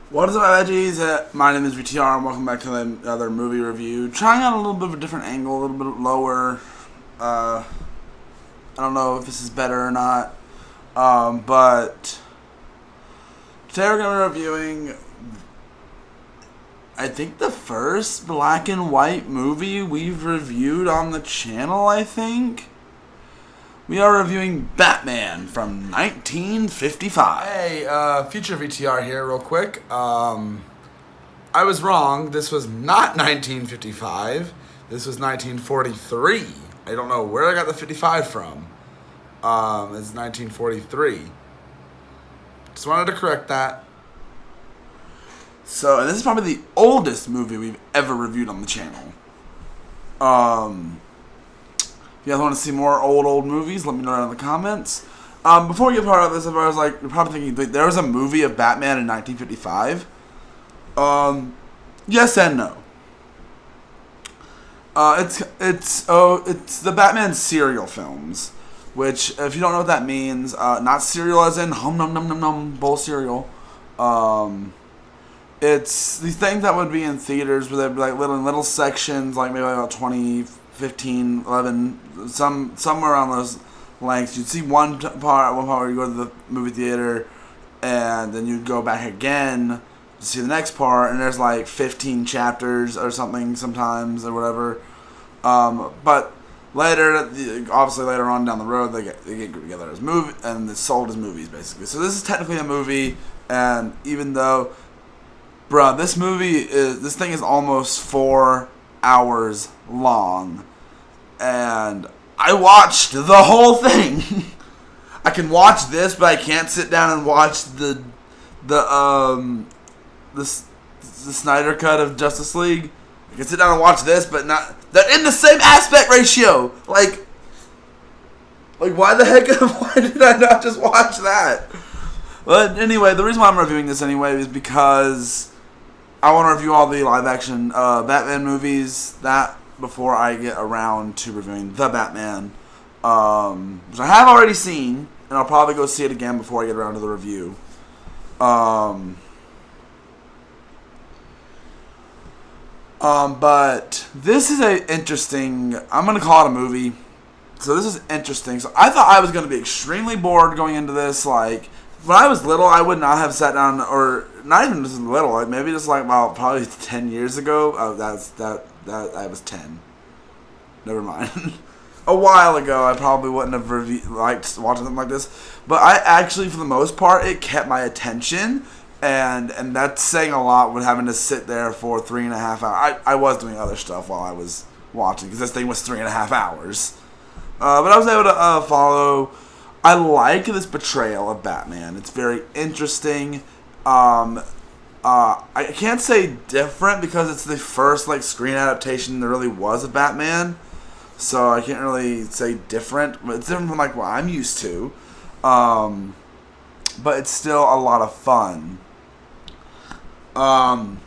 What is up, my veggies? My name is VTR and welcome back to another movie review. Trying out a little bit of a different angle, a little bit lower. I don't know if this is better or not. But today we're going to be reviewing, I think, the first black and white movie we've reviewed on the channel, I think. We are reviewing Batman from 1955. Hey, future VTR here real quick. I was wrong. This was not 1955. This was 1943. I don't know where I got the 55 from. It's 1943. Just wanted to correct that. So, and this is probably the oldest movie we've ever reviewed on the channel. If you guys want to see more old movies, let me know down in the comments. Before we get part of this, I was like, you're probably thinking, there was a movie of Batman in 1955. Yes and no. It's the Batman serial films, which, if you don't know what that means, not cereal as in hum num num num num bowl cereal. It's these things that would be in theaters where they'd be like little sections, like maybe about 20, 15, 11, somewhere around those lengths. You'd see one part where you go to the movie theater, and then you'd go back again to see the next part, and there's like 15 chapters or something sometimes or whatever. But later, obviously later on down the road, they get grouped together as movie and it's sold as movies basically. So this is technically a movie, and even though, bruh, this thing is almost 4 hours long, and I watched the whole thing. I can watch this, but I can't sit down and watch the Snyder cut of Justice League. I can sit down and watch this, but not. They're in the same aspect ratio. Like why the heck? Why did I not just watch that? But anyway, the reason why I'm reviewing this anyway is because I want to review all the live-action Batman movies before I get around to reviewing The Batman, which I have already seen, and I'll probably go see it again before I get around to the review. But this is I'm going to call it a movie. So this is interesting. So I thought I was going to be extremely bored going into this. Like, when I was little, I would not have sat down, or not even just little, like maybe just like about probably 10 years ago. I was 10. Never mind. A while ago, I probably wouldn't have liked watching something like this. But I actually, for the most part, it kept my attention. And that's saying a lot with having to sit there for 3.5 hours. I was doing other stuff while I was watching, because this thing was 3.5 hours. But I was able to follow. I like this portrayal of Batman. It's very interesting. I can't say different because it's the first screen adaptation there really was of Batman, so I can't really say different. But it's different from what I'm used to, but it's still a lot of fun. One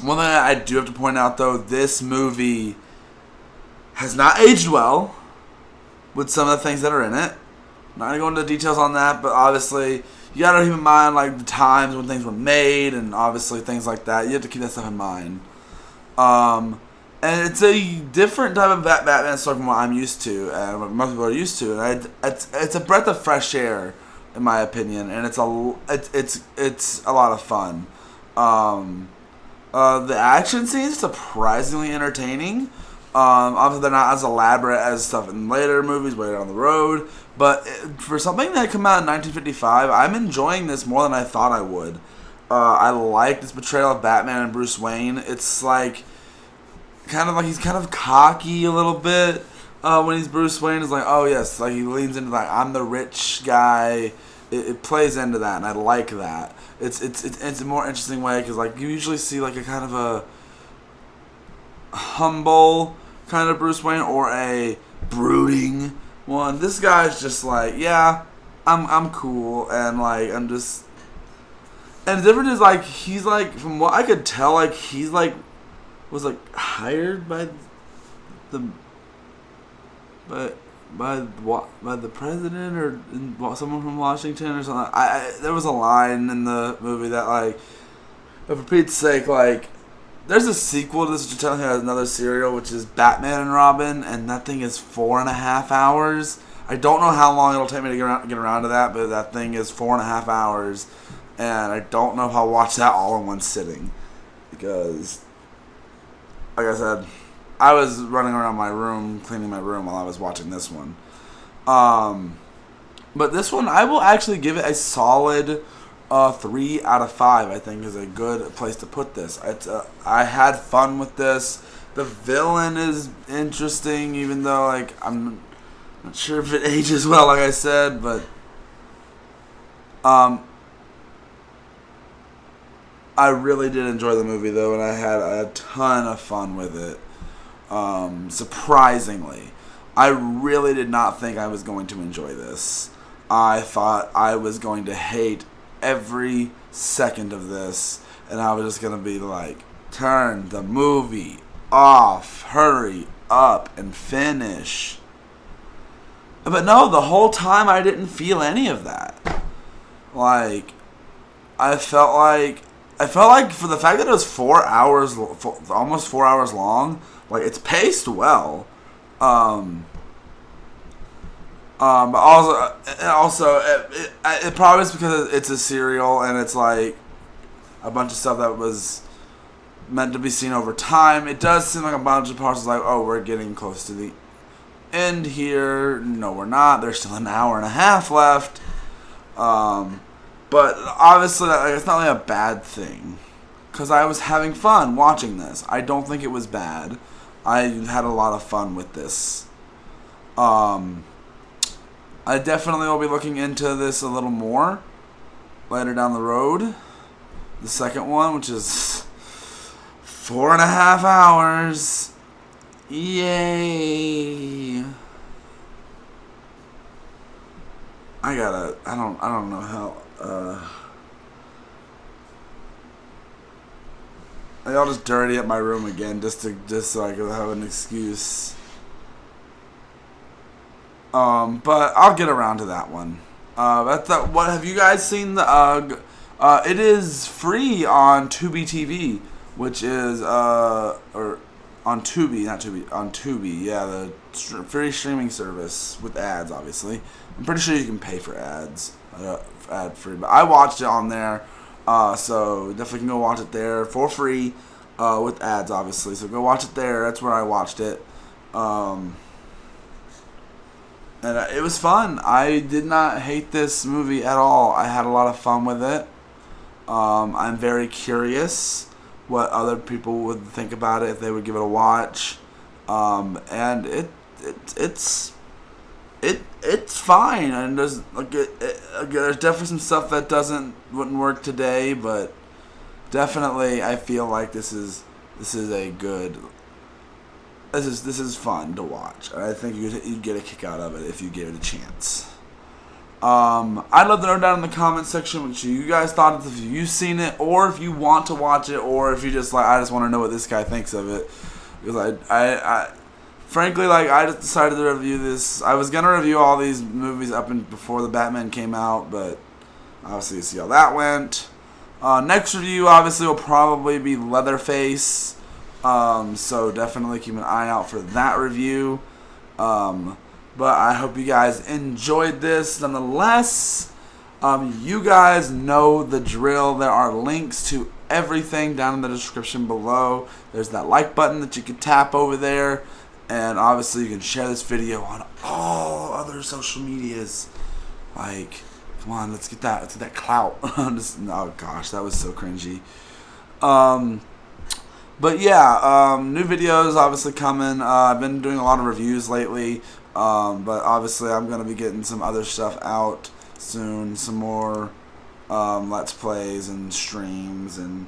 thing I do have to point out though, this movie has not aged well with some of the things that are in it. I'm not gonna go into details on that, but obviously you gotta keep in mind the times when things were made, and obviously things like that. You have to keep that stuff in mind. And it's a different type of Batman story from what I'm used to, and what most people are used to. And it's a breath of fresh air, in my opinion, and it's a lot of fun. The action scenes are surprisingly entertaining. Obviously, they're not as elaborate as stuff in later movies, way down the road. But for something that came out in 1955, I'm enjoying this more than I thought I would. I like this portrayal of Batman and Bruce Wayne. It's he's kind of cocky a little bit when he's Bruce Wayne. It's oh yes, he leans into I'm the rich guy. It plays into that, and I like that. It's a more interesting way because you usually see a kind of a humble kind of Bruce Wayne or a brooding one. This guy's just yeah, I'm cool, and I'm just, and the difference is he's from what I could tell he's was hired by the by the president or someone from Washington or something. There was a line in the movie that But for Pete's sake, like, there's a sequel to this, which technically has another serial, which is Batman and Robin, and that thing is 4.5 hours. I don't know how long it'll take me to get around to that, but that thing is 4.5 hours, and I don't know if I'll watch that all in one sitting, because, like I said, I was running around my room, cleaning my room while I was watching this one. But this one, I will actually give it a solid 3 out of 5. I think is a good place to put this. I had fun with this. The villain is interesting, even though like I'm not sure if it ages well, like I said, but I really did enjoy the movie though, and I had a ton of fun with it. Surprisingly, I really did not think I was going to enjoy this. I thought I was going to hate every second of this, and I was just going to be like, turn the movie off, hurry up and finish. But no, the whole time I didn't feel any of that. Like, I felt like for the fact that it was 4 hours, almost 4 hours long, like, it's paced well. But also, it probably is because it's a serial and it's like a bunch of stuff that was meant to be seen over time. It does seem like a bunch of parts like, oh, we're getting close to the end here. No, we're not. There's still an hour and a half left. But obviously, it's not really a bad thing, because I was having fun watching this. I don't think it was bad. I had a lot of fun with this. I definitely will be looking into this a little more later down the road. The second one, which is 4.5 hours. Yay! I don't know how. I'll just dirty up my room again just so I can have an excuse. But I'll get around to that one. What have you guys seen? It is free on Tubi TV, which is or on Tubi, not Tubi, on Tubi. Yeah, the free streaming service with ads. Obviously, I'm pretty sure you can pay for ads, ad free. But I watched it on there, so definitely can go watch it there for free, with ads, obviously. So go watch it there. That's where I watched it. And it was fun. I did not hate this movie at all. I had a lot of fun with it. I'm very curious what other people would think about it if they would give it a watch. And it's fine. And there's there's definitely some stuff that wouldn't work today, but definitely I feel like this is a good. This is fun to watch. I think you'd get a kick out of it if you gave it a chance. I'd love to know down in the comment section what you guys thought, if you've seen it, or if you want to watch it, or if you just like, I just want to know what this guy thinks of it. Because I frankly, like, I just decided to review this. I was gonna review all these movies before the Batman came out, but obviously you see how that went. Next review obviously will probably be Leatherface. So definitely keep an eye out for that review. But I hope you guys enjoyed this. Nonetheless, you guys know the drill. There are links to everything down in the description below. There's that like button that you can tap over there. And obviously you can share this video on all other social medias. Like, come on, let's get that clout. Oh gosh, that was so cringy. But yeah, new videos obviously coming. I've been doing a lot of reviews lately, but obviously I'm going to be getting some other stuff out soon. Some more Let's Plays and streams, and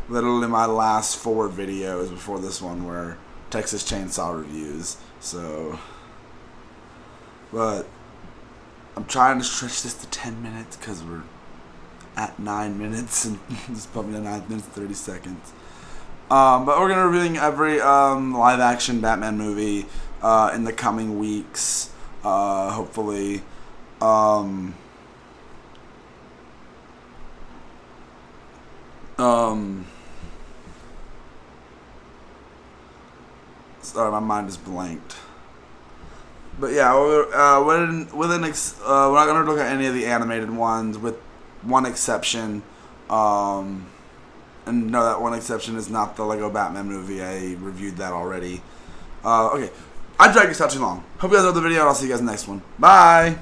literally my last 4 videos before this one were Texas Chainsaw reviews. So, but I'm trying to stretch this to 10 minutes because we're at 9 minutes, and just put me to 9 minutes and 30 seconds. But we're going to be reviewing every live-action Batman movie in the coming weeks, hopefully. Sorry, my mind is blanked. But yeah, we're not gonna look at any of the animated ones, with one exception. And no, that one exception is not the Lego Batman movie. I reviewed that already. Okay, I dragged this out too long. Hope you guys enjoyed the video, and I'll see you guys in the next one. Bye.